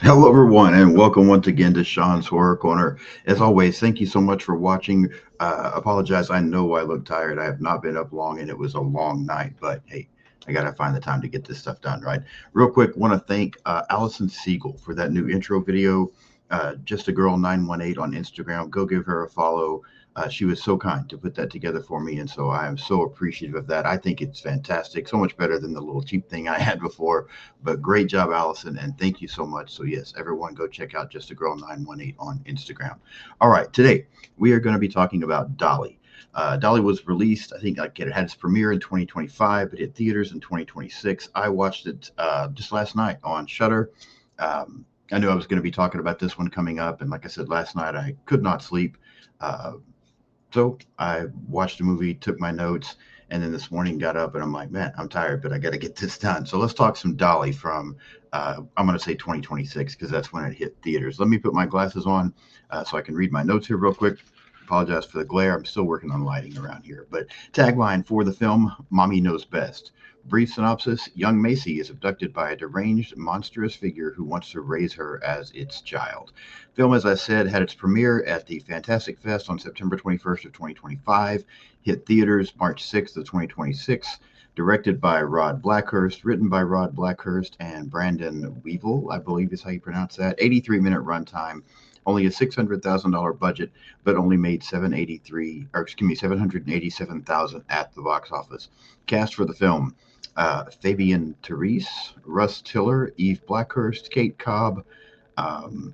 Hello, everyone, and welcome once again to Sean's Horror Corner. As always, thank you so much for watching. Apologize, I know I look tired. I have not been up long, and it was a long night, but hey, I got to find the time to get this stuff done, right? Real quick, want to thank Allison Siegel for that new intro video. Just a Girl 918 on Instagram. Go give her a follow. She was so kind to put that together for me, and so I am so appreciative of that. I think it's fantastic, so much better than the little cheap thing I had before. But great job, Allison, and thank you so much. So yes, everyone go check out Just a Girl 918 on Instagram. All right, today we are going to be talking about Dolly. Dolly was released, I think, like it had its premiere in 2025, but hit theaters in 2026. I watched it just last night on Shutter. I knew I was going to be talking about this one coming up, and like I said last night, I could not sleep. Uh, so I watched the movie, took my notes, and then this morning got up and I'm like, man, I'm tired, but I got to get this done. So let's talk some Dolly from, I'm going to say 2026 because that's when it hit theaters. Let me put my glasses on so I can read my notes here real quick. Apologize for the glare. I'm still working on lighting around here. But tagline for the film: Mommy Knows Best. Brief synopsis: Young Macy is abducted by a deranged, monstrous figure who wants to raise her as its child. Film, as I said, had its premiere at the Fantastic Fest on September 21st of 2025, hit theaters March 6th of 2026, directed by Rod Blackhurst, written by Rod Blackhurst and Brandon Weevil, I believe is how you pronounce that. 83-minute runtime, only a $600,000 budget, but only made 783, or excuse me, 787,000 at the box office. Cast for the film: Fabian Therese, Russ Tiller, Eve Blackhurst, Kate Cobb. I'm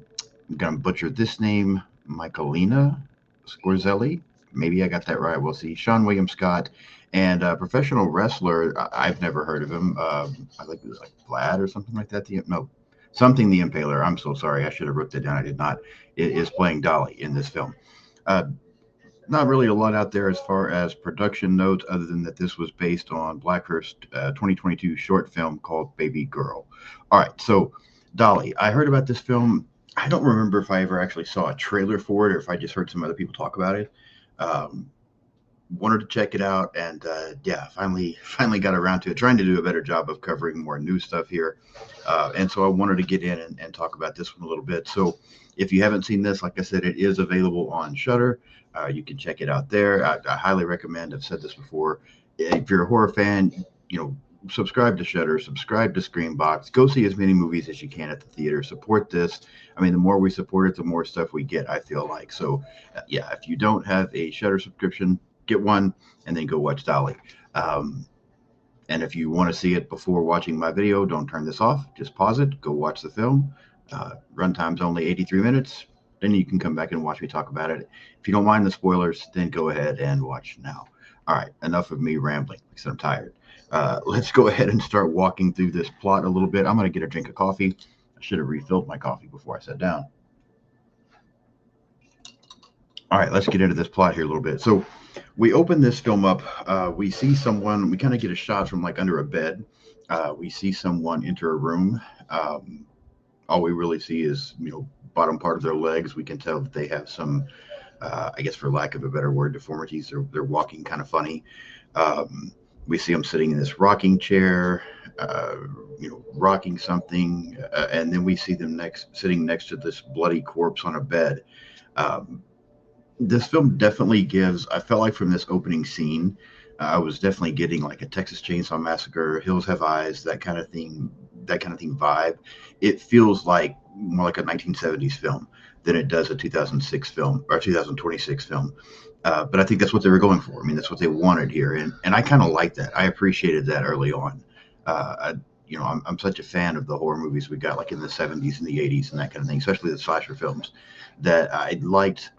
gonna butcher this name, Michaelina Scorzelli. Maybe I got that right. We'll see. Sean William Scott, and a professional wrestler. I've never heard of him. I think it was like Vlad or something like that. No, something the Impaler. I'm so sorry. I should have wrote that down. I did not. It is playing Dolly in this film. Uh, Not really a lot out there as far as production notes, other than that this was based on Blackhurst 2022 short film called Baby Girl. All right, so Dolly. I heard about this film. I don't remember if I ever actually saw a trailer for it or if I just heard some other people talk about it. Um, Wanted to check it out, and yeah, finally got around to it. Trying to do a better job of covering more new stuff here, and so I wanted to get in and talk about this one a little bit. So if you haven't seen this, like I said, it is available on Shutter. You can check it out there. I highly recommend. I've said this before. If you're a horror fan, you know, subscribe to Shutter, subscribe to Screenbox, go see as many movies as you can at the theater. Support this. I mean, the more we support it, the more stuff we get. I feel like so. Yeah, if you don't have a Shutter subscription, get one and then go watch Dolly. Um, and if you want to see it before watching my video, don't turn this off. Just pause it, go watch the film. Runtime's only 83 minutes. Then you can come back and watch me talk about it. If you don't mind the spoilers, then go ahead and watch now. All right, enough of me rambling. Like I said, I'm tired. Let's go ahead and start walking through this plot a little bit. I'm going to get a drink of coffee. I should have refilled my coffee before I sat down. All right, let's get into this plot here a little bit. So, we open this film up. We see someone. We kind of get a shot from like under a bed. We see someone enter a room. Um, all we really see is bottom part of their legs. We can tell that they have some, I guess for lack of a better word, deformities. They're walking kind of funny. Um, we see them sitting in this rocking chair, uh, rocking something, and then we see them sitting next to this bloody corpse on a bed. Um, this film definitely gives. I felt like from this opening scene, I was definitely getting like a Texas Chainsaw Massacre, Hills Have Eyes, that kind of thing vibe. It feels like more like a 1970s film than it does a 2006 film or 2026 film. But I think that's what they were going for. I mean, that's what they wanted here, and I kind of like that. I appreciated that early on. I, I'm such a fan of the horror movies we got like in the 70s and the 80s and that kind of thing, especially the slasher films, that I liked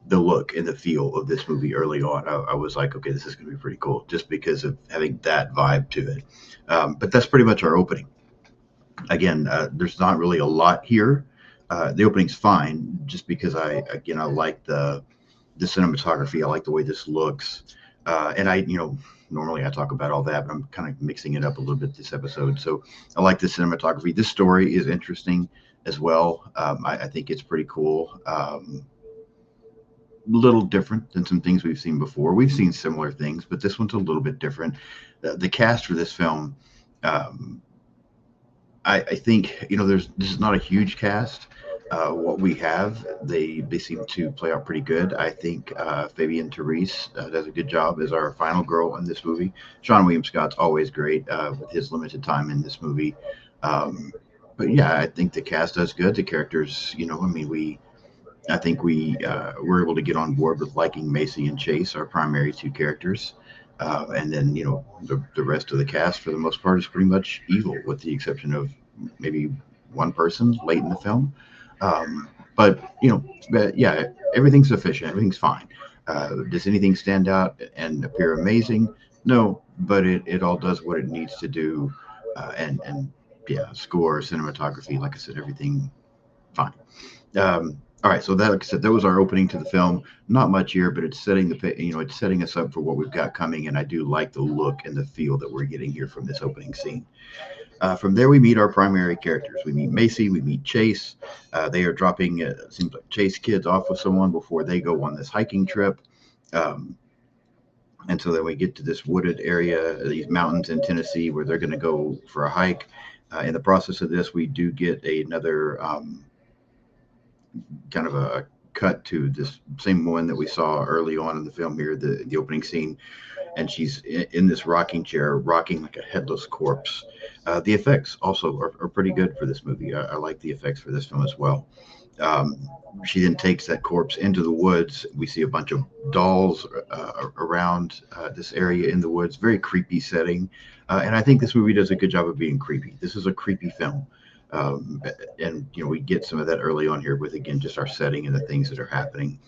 the look and the feel of this movie early on. I was like, okay, this is going to be pretty cool just because of having that vibe to it. But that's pretty much our opening. Again, there's not really a lot here. The opening's fine just because I like the cinematography. I like the way this looks. And normally I talk about all that, but I'm kind of mixing it up a little bit this episode. So I like the cinematography. This story is interesting as well. I think it's pretty cool. Little different than some things we've seen before. We've seen similar things, but this one's a little bit different. The cast for this film, um, I think this is not a huge cast. What we have, they seem to play out pretty good. I think Fabian Therese does a good job as our final girl in this movie. Sean William Scott's always great with his limited time in this movie. Um, but yeah, I think the cast does good. The characters, I mean, I think we were able to get on board with liking Macy and Chase, our primary two characters. And then, the rest of the cast, for the most part, is pretty much evil, with the exception of maybe one person late in the film. But, yeah, everything's sufficient. Everything's fine. Does anything stand out and appear amazing? No, but it all does what it needs to do. And yeah, score, cinematography, like I said, everything fine. All right, so that, like I said, that was our opening to the film. Not much here, but it's it's setting us up for what we've got coming, and I do like the look and the feel that we're getting here from this opening scene. From there, we meet our primary characters. We meet Macy, we meet Chase. They are dropping, seems like Chase kids off with someone before they go on this hiking trip. Um, and so then we get to this wooded area, these mountains in Tennessee, where they're going to go for a hike. In the process of this, we do get another kind of a cut to this same one that we saw early on in the film here, the opening scene, and she's in this rocking chair, rocking like a headless corpse. The effects also are pretty good for this movie. I like the effects for this film as well. Um, she then takes that corpse into the woods. We see a bunch of dolls around this area in the woods. Very creepy setting, and I think this movie does a good job of being creepy. This is a creepy film, um, and we get some of that early on here with, again, just our setting and the things that are happening.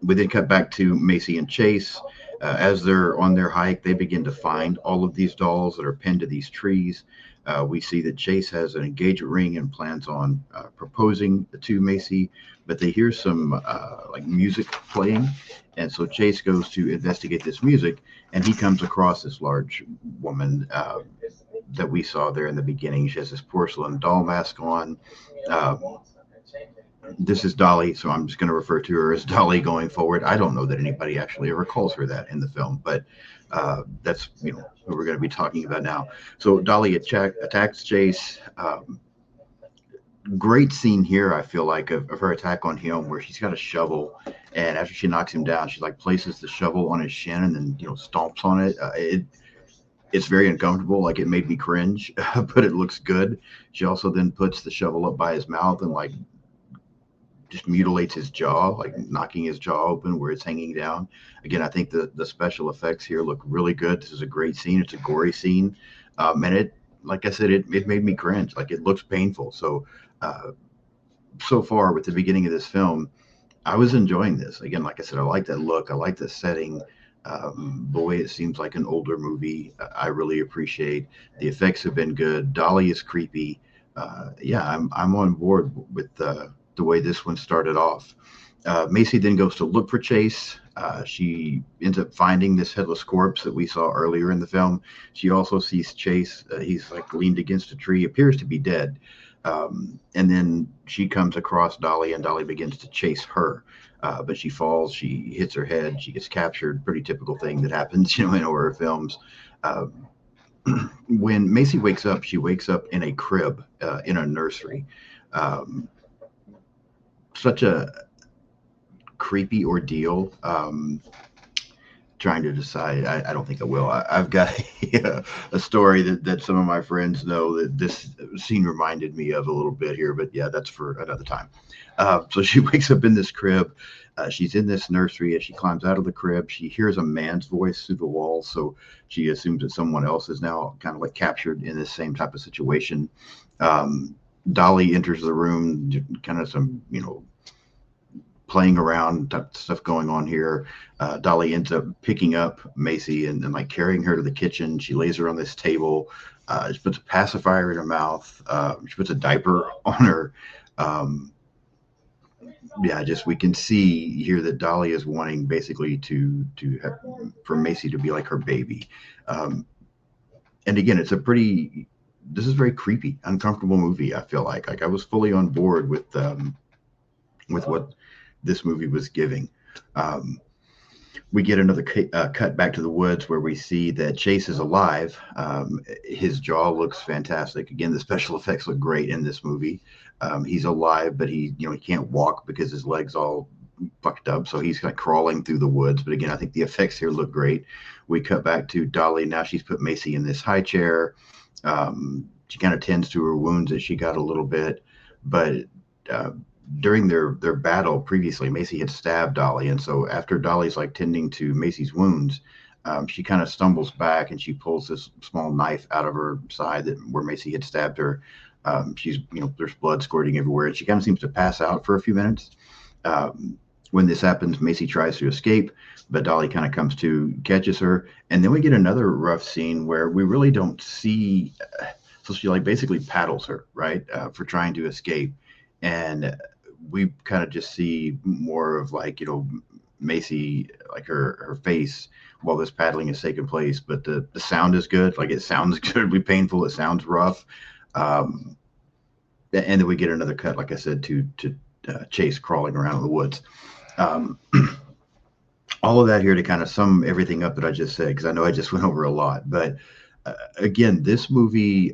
We then cut back to Macy and Chase. As they're on their hike, they begin to find all of these dolls that are pinned to these trees. We see that Chase has an engagement ring and plans on proposing to Macy, but they hear some like music playing, and so Chase goes to investigate this music, and he comes across this large woman that we saw there in the beginning. She has this porcelain doll mask on. Um, this is Dolly, so I'm just going to refer to her as Dolly going forward. I don't know that anybody actually ever calls her that in the film, but that's who we're going to be talking about now. So Dolly attacks Chase. Great scene here, I feel like, of her attack on him, where she's got a shovel, and after she knocks him down, she like places the shovel on his shin and then stomps on it. It's very uncomfortable. Like, it made me cringe, but it looks good. She also then puts the shovel up by his mouth and like just mutilates his jaw, like knocking his jaw open where it's hanging down. Again, I think the special effects here look really good. This is a great scene. It's a gory scene, and it, like I said, it made me cringe. Like, it looks painful. So, so far with the beginning of this film, I was enjoying this. Again, like I said, I like that look. I like the setting. The way it seems like an older movie, I really appreciate. The effects have been good. Dolly is creepy. Yeah, I'm on board with the way this one started off. Macy then goes to look for Chase. She ends up finding this headless corpse that we saw earlier in the film. She also sees Chase. He's like leaned against a tree, appears to be dead. And then she comes across Dolly, and Dolly begins to chase her. But she falls, she hits her head, she gets captured. Pretty typical thing that happens, in horror films. Um, when Macy wakes up, she wakes up in a crib in a nursery. Um, Such a creepy ordeal. Trying to decide. I don't think I will. I've got a story that some of my friends know that this scene reminded me of a little bit here, but yeah, that's for another time. So she wakes up in this crib. She's in this nursery. As she climbs out of the crib, she hears a man's voice through the wall. So she assumes that someone else is now kind of like captured in this same type of situation. Dolly enters the room, kind of some, playing around type stuff going on here. Dolly ends up picking up Macy and like carrying her to the kitchen. She lays her on this table. She puts a pacifier in her mouth. She puts a diaper on her. Yeah, just we can see here that Dolly is wanting basically to have, for Macy to be like her baby. Um, and again, this is very creepy, uncomfortable movie. I feel like I was fully on board with what this movie was giving. Um, We get another cut back to the woods where we see that Chase is alive. His jaw looks fantastic. Again, the special effects look great in this movie. He's alive, but he can't walk because his legs all fucked up. So he's like crawling through the woods. But again, I think the effects here look great. We cut back to Dolly. Now she's put Macy in this high chair. She kind of tends to her wounds that she got a little bit, but uh, during their battle previously, Macy had stabbed Dolly, and so after Dolly's like tending to Macy's wounds, she kind of stumbles back and she pulls this small knife out of her side that where Macy had stabbed her. She's there's blood squirting everywhere, and she kind of seems to pass out for a few minutes. When this happens, Macy tries to escape, but Dolly kind of comes to, catches her, and then we get another rough scene where we really don't see. So she like basically paddles her right for trying to escape, and we kind of just see more of like Macy like her face while this paddling is taking place. But the sound is good. Like it sounds incredibly painful. It sounds rough. Um, and then we get another cut, like I said, to Chase crawling around in the woods. Um, all of that here to kind of sum everything up that I just said, because I know I just went over a lot. But again, this movie,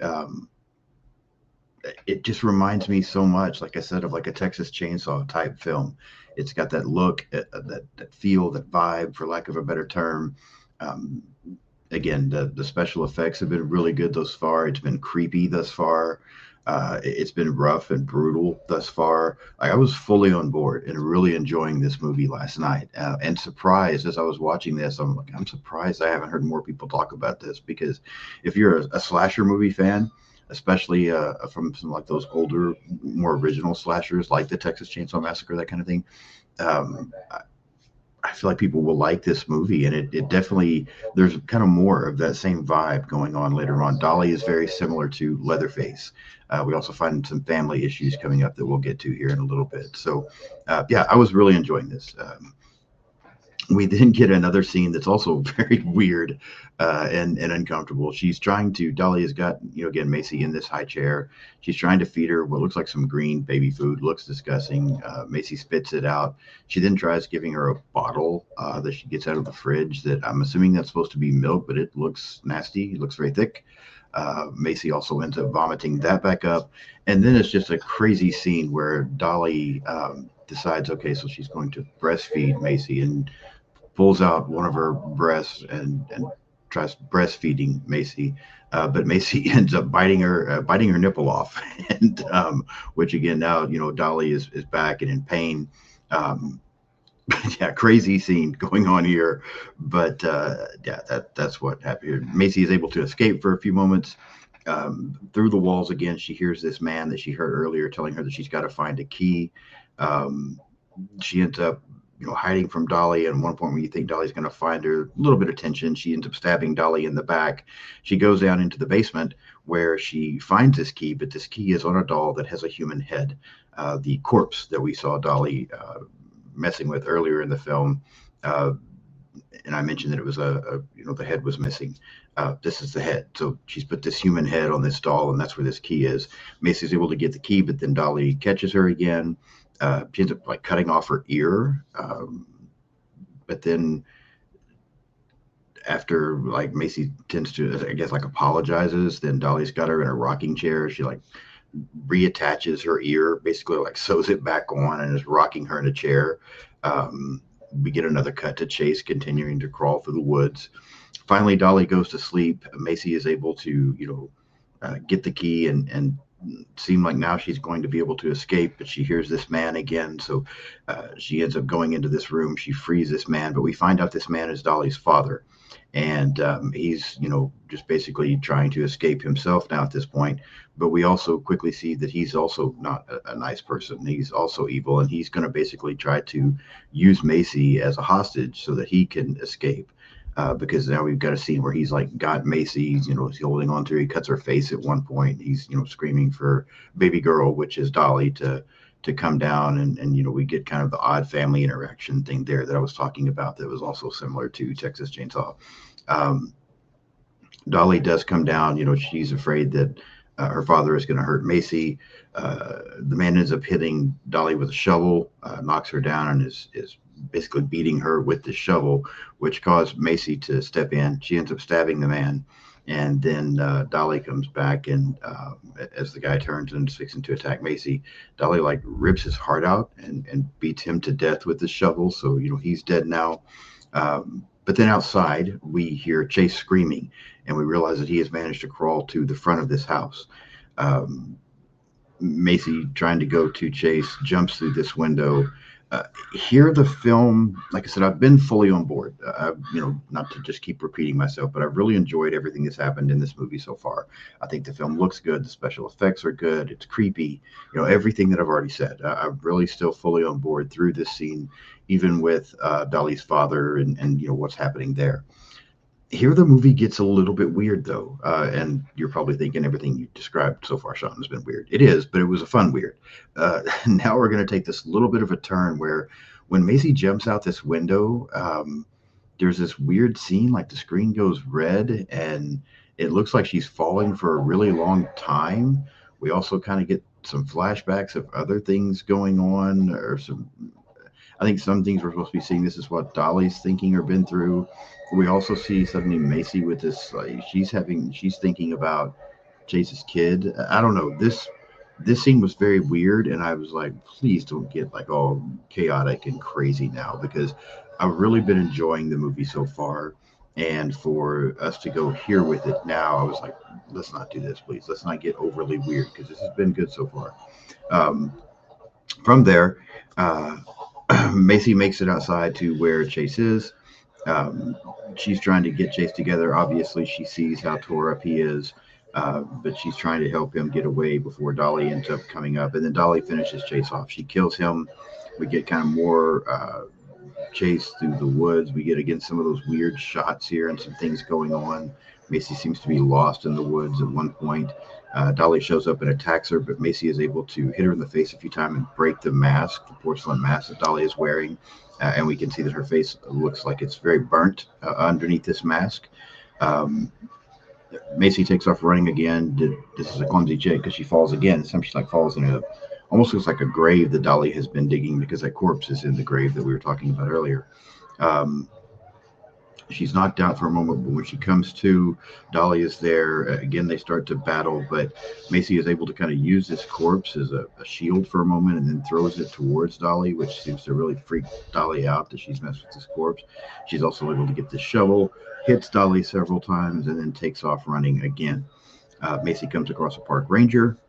it just reminds me so much, like I said, of like a Texas Chainsaw type film. It's got that look, that feel, that vibe, for lack of a better term. Um, Again, the special effects have been really good thus far. It's been creepy thus far. It's been rough and brutal thus far. Like, I was fully on board and really enjoying this movie last night, and surprised as I was watching this. I'm surprised I haven't heard more people talk about this, because if you're a slasher movie fan, especially from some like those older, more original slashers like the Texas Chainsaw Massacre, that kind of thing, um, I feel like people will like this movie, and it definitely, there's kind of more of that same vibe going on later on. Dolly is very similar to Leatherface. We also find some family issues coming up that we'll get to here in a little bit. So, yeah, I was really enjoying this. We then get another scene that's also very weird and uncomfortable. Dolly has got, again, Macy in this high chair. She's trying to feed her what looks like some green baby food, looks disgusting. Macy spits it out. She then tries giving her a bottle that she gets out of the fridge that I'm assuming that's supposed to be milk, but it looks nasty. It looks very thick. Macy also ends up vomiting that back up. And then it's just a crazy scene where Dolly decides, okay, so she's going to breastfeed Macy, and pulls out one of her breasts and tries breastfeeding Macy, but Macy ends up biting her nipple off, and which again now Dolly is back and in pain. Um, yeah, crazy scene going on here, but yeah, that's what happened here. Macy is able to escape for a few moments. Through the walls again, she hears this man that she heard earlier telling her that she's got to find a key. Um, she ends up hiding from Dolly. And at one point when you think Dolly's going to find her, a little bit of tension, she ends up stabbing Dolly in the back. She goes down into the basement where she finds this key, but this key is on a doll that has a human head. The corpse that we saw Dolly messing with earlier in the film. And I mentioned that it was the head was missing. This is the head. So she's put this human head on this doll, and that's where this key is. Macy's able to get the key, but then Dolly catches her again. She ends up like cutting off her ear. But then after like Macy tends to, I guess, like apologizes, then Dolly's got her in a rocking chair. She like reattaches her ear, basically like sews it back on, and is rocking her in a chair. We get another cut to Chase continuing to crawl through the woods. Finally, Dolly goes to sleep. Macy is able to, get the key and seem like now she's going to be able to escape, but she hears this man again. So she ends up going into this room. She frees this man, but we find out this man is Dolly's father. And he's, just basically trying to escape himself now at this point. But we also quickly see that he's also not a nice person. He's also evil, and he's going to basically try to use Macy as a hostage so that he can escape. Because now we've got a scene where he's like got Macy, he's holding on to her. He cuts her face at one point. He's, screaming for baby girl, which is Dolly, to come down. And we get kind of the odd family interaction thing there that I was talking about that was also similar to Texas Chainsaw. Dolly does come down. She's afraid that her father is going to hurt Macy. The man ends up hitting Dolly with a shovel, knocks her down, and is basically beating her with the shovel, which caused Macy to step in. She ends up stabbing the man, and then Dolly comes back, and as the guy turns and is fixing to attack Macy, Dolly like rips his heart out and beats him to death with the shovel. So he's dead now. But then outside, we hear Chase screaming, and we realize that he has managed to crawl to the front of this house. Um, Macy, trying to go to Chase, jumps through this window. Uh, Here, the film, like I said, I've been fully on board. Not to just keep repeating myself, but I've really enjoyed everything that's happened in this movie so far. I think the film looks good. The special effects are good. It's creepy. Everything that I've already said. I'm really still fully on board through this scene, even with Dolly's father and what's happening there. Here, the movie gets a little bit weird, though, and you're probably thinking everything you described so far, Sean, has been weird. It is, but it was a fun weird. Now we're going to take this little bit of a turn where, when Macy jumps out this window, there's this weird scene, like the screen goes red, and it looks like she's falling for a really long time. We also kind of get some flashbacks of other things going on, or some I think some things we're supposed to be seeing. This is what Dolly's thinking or been through. We also see suddenly Macy with this. Like, she's thinking about Chase's kid. I don't know. This scene was very weird, and I was like, please don't get like all chaotic and crazy now, because I've really been enjoying the movie so far. And for us to go here with it now, I was like, let's not do this, please. Let's not get overly weird, because this has been good so far. Um, from there, uh, Macy makes it outside to where Chase is. Um, she's trying to get Chase together. Obviously, she sees how tore up he is, but she's trying to help him get away before Dolly ends up coming up. And then Dolly finishes Chase off. She kills him. We get kind of more chase through the woods. We get again some of those weird shots here and some things going on. Macy seems to be lost in the woods at one point. Dolly shows up and attacks her, but Macy is able to hit her in the face a few times and break the mask, the porcelain mask that Dolly is wearing. And we can see that her face looks like it's very burnt underneath this mask. Um, Macy takes off running again. This is a clumsy chick because she falls again. Sometimes she like falls in a almost looks like a grave that Dolly has been digging, because that corpse is in the grave that we were talking about earlier. Um, she's knocked out for a moment, but when she comes to, Dolly is there. Again, they start to battle, but Macy is able to kind of use this corpse as a shield for a moment and then throws it towards Dolly, which seems to really freak Dolly out that she's messed with this corpse. She's also able to get the shovel, hits Dolly several times, and then takes off running again. Macy comes across a park ranger.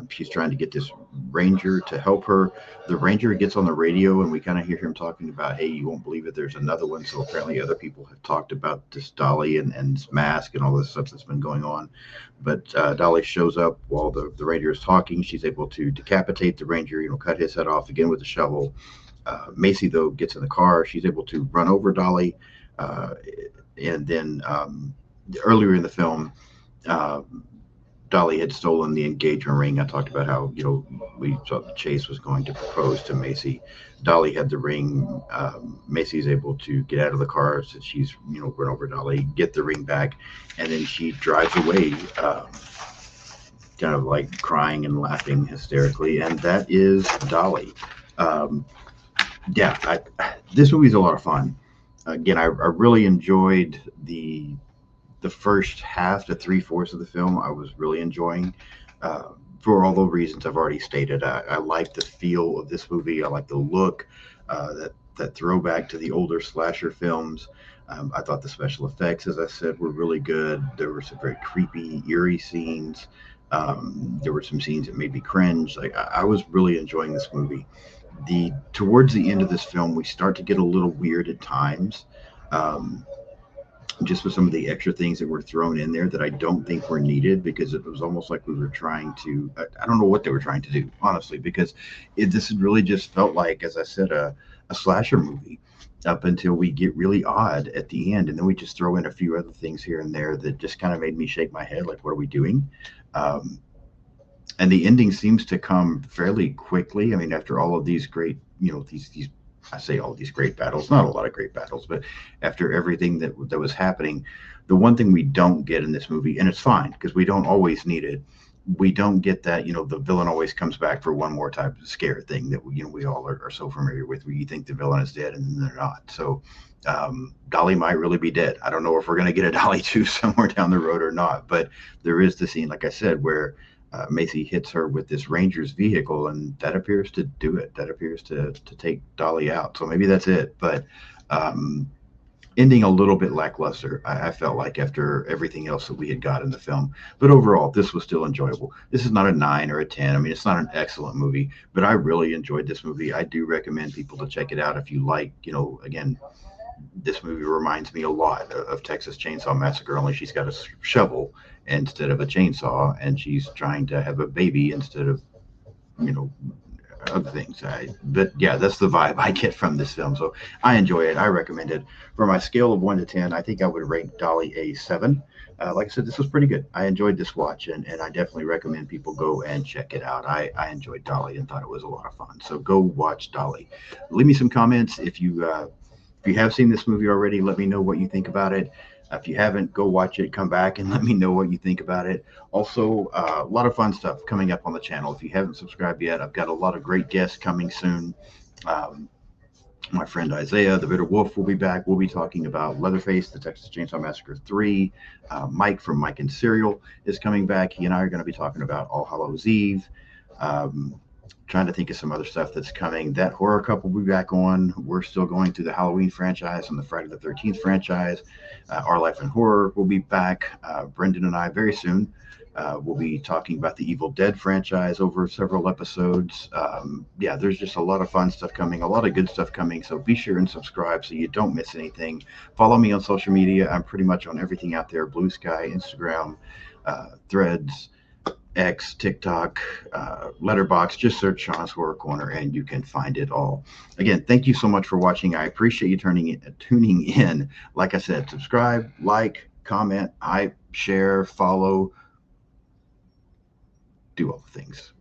She's trying to get this ranger to help her. The ranger gets on the radio, and we kind of hear him talking about, hey, you won't believe it, there's another one. So apparently other people have talked about this Dolly and this mask and all this stuff that's been going on. But Dolly shows up while the ranger is talking. She's able to decapitate the ranger, cut his head off again with a shovel. Macy, though, gets in the car. She's able to run over Dolly. Uh, and then earlier in the film, uh, Dolly had stolen the engagement ring. I talked about how, we thought Chase was going to propose to Macy. Dolly had the ring. Macy's able to get out of the car since she's, run over Dolly, get the ring back, and then she drives away, kind of like crying and laughing hysterically. And that is Dolly. Um, yeah, this movie's a lot of fun. Again, I really enjoyed the first half to three-fourths of the film. I was really enjoying, for all the reasons I've already stated. I like the feel of this movie. I like the look, that throwback to the older slasher films. I thought the special effects, as I said, were really good. There were some very creepy, eerie scenes. There were some scenes that made me cringe. Like, I was really enjoying this movie. The Towards the end of this film, we start to get a little weird at times. Um, just with some of the extra things that were thrown in there that I don't think were needed, because it was almost like we were trying to, I don't know what they were trying to do, honestly, because this really just felt like, as I said, a slasher movie up until we get really odd at the end. And then we just throw in a few other things here and there that just kind of made me shake my head. Like, what are we doing? Um, and the ending seems to come fairly quickly. I mean, after all of these great, these I say all these great battles, not a lot of great battles, but after everything that was happening, the one thing we don't get in this movie, and it's fine because we don't always need it, we don't get that, the villain always comes back for one more type of scare thing that we all are so familiar with, where you think the villain is dead and then they're not. So Dolly might really be dead. I don't know if we're going to get a Dolly 2 somewhere down the road or not, but there is the scene, like I said, where Macy hits her with this Ranger's vehicle, and that appears to do it. That appears to take Dolly out. So maybe that's it. But um, ending a little bit lackluster, I felt like, after everything else that we had got in the film. But overall, this was still enjoyable. This is not a 9 or a 10. I mean, it's not an excellent movie, but I really enjoyed this movie. I do recommend people to check it out if you like, again, this movie reminds me a lot of Texas Chainsaw Massacre, only she's got a shovel instead of a chainsaw, and she's trying to have a baby instead of, you know, other things. But yeah, that's the vibe I get from this film. So I enjoy it. I recommend it. For my scale of 1 to 10, I think I would rate Dolly a 7. Like I said, this was pretty good. I enjoyed this watch, and I definitely recommend people go and check it out. I enjoyed Dolly and thought it was a lot of fun. So go watch Dolly. Leave me some comments if you have seen this movie already. Let me know what you think about it. If you haven't, go watch it. Come back and let me know what you think about it. Also, a lot of fun stuff coming up on the channel. If you haven't subscribed yet, I've got a lot of great guests coming soon. Um, my friend Isaiah, the Bitter Wolf, will be back. We'll be talking about Leatherface, the Texas Chainsaw Massacre 3. Mike from Mike and Serial is coming back. He and I are going to be talking about All Hallows Eve. Um, Trying to think of some other stuff that's coming. That Horror Couple will be back on. We're still going through the Halloween franchise and the Friday the 13th franchise. Our Life in Horror will be back. Brendan and I very soon will be talking about the Evil Dead franchise over several episodes. Yeah, there's just a lot of fun stuff coming, a lot of good stuff coming. So be sure and subscribe so you don't miss anything. Follow me on social media. I'm pretty much on everything out there: Blue Sky, Instagram, Threads, X, TikTok, Letterbox. Just search Sean's Horror Corner and you can find it all. Again, thank you so much for watching. I appreciate you tuning in. Like I said, subscribe, like, comment, hype, share, follow, do all the things.